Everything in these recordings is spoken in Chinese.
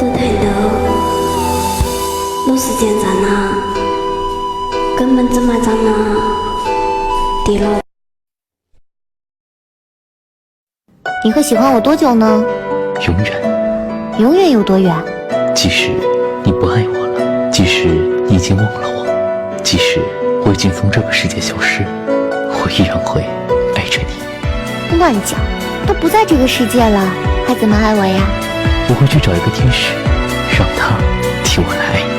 的退路，路时间在哪？根本只埋在那地牢。你会喜欢我多久呢？永远。永远有多远？即使你不爱我了，即使你已经忘了我，即使我已经从这个世界消失，我依然会爱着你。乱讲，都不在这个世界了，还怎么爱我呀？我会去找一个天使，让他替我来爱你。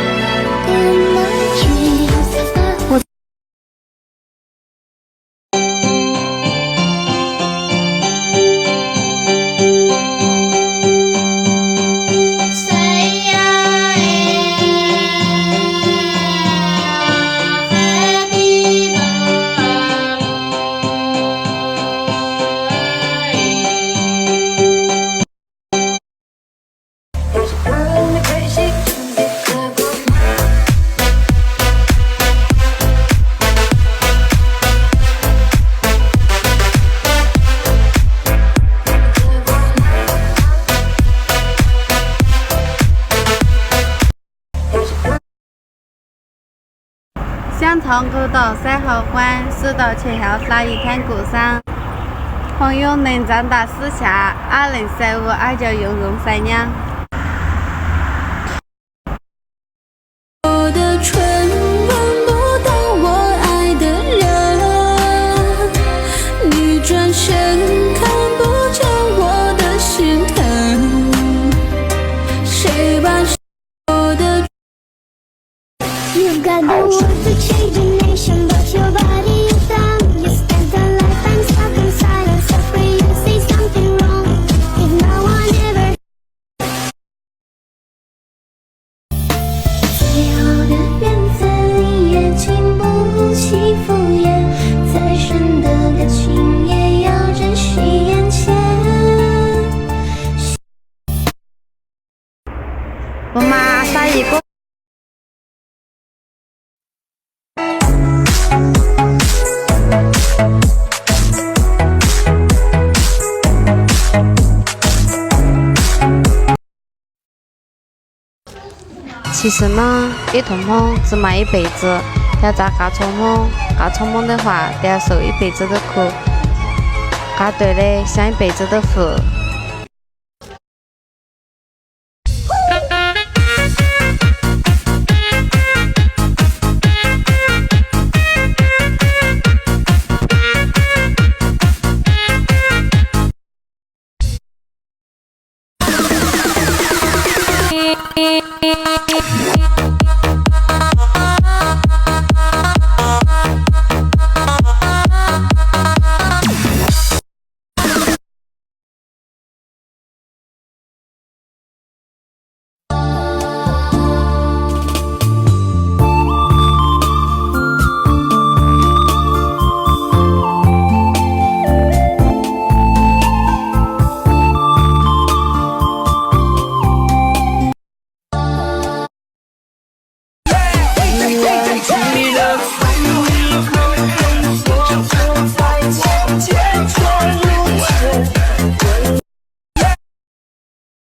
想唱歌到3号馆，10到7号撒一滩过伤。朋友能长大私下，俺能塞我俺就用三娘。我的唇吻不到我爱的人，你转身看不见我的心疼，谁把我的You got the words to change the nation, but your body is dumb. You spent a lifetime stuck in silence, afraid you say something wrong. If no one ever 最好的缘分也经不起敷衍，再深的感情也要珍惜眼前。我妈撒一个。其实呢，一桶梦只卖一辈子，要咋干冲梦？干冲梦的话，都要受一辈子的苦，干对的享一辈子的福。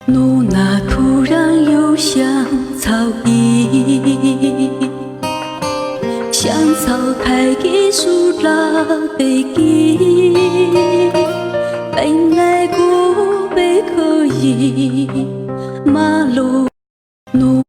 路那突然又像草地，像草开的树拉地基，本来古北可以马路路。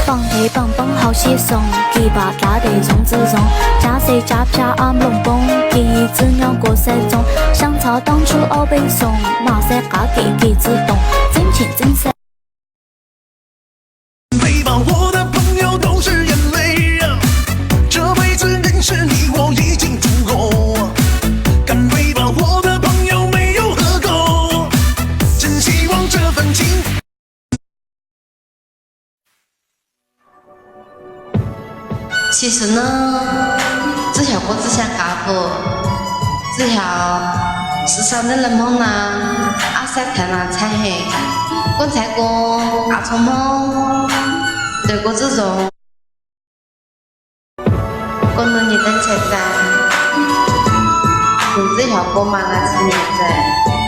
放地棒棒好写送，几把大地种子种，加谁加啪暗龙蹦，记忆只鸟过山中，想操当初熬背诵，马赛嘎给给自动，真情真色。背包我的朋友都是眼泪，这辈子认识你我已经足够。敢背包我的朋友没有喝够，其实呢，这条歌只想告诉这条世上的人们呢，阿塞看了彩黑，棺材歌阿充梦，对歌之中，过了你的存在，用这条歌嘛来纪念着。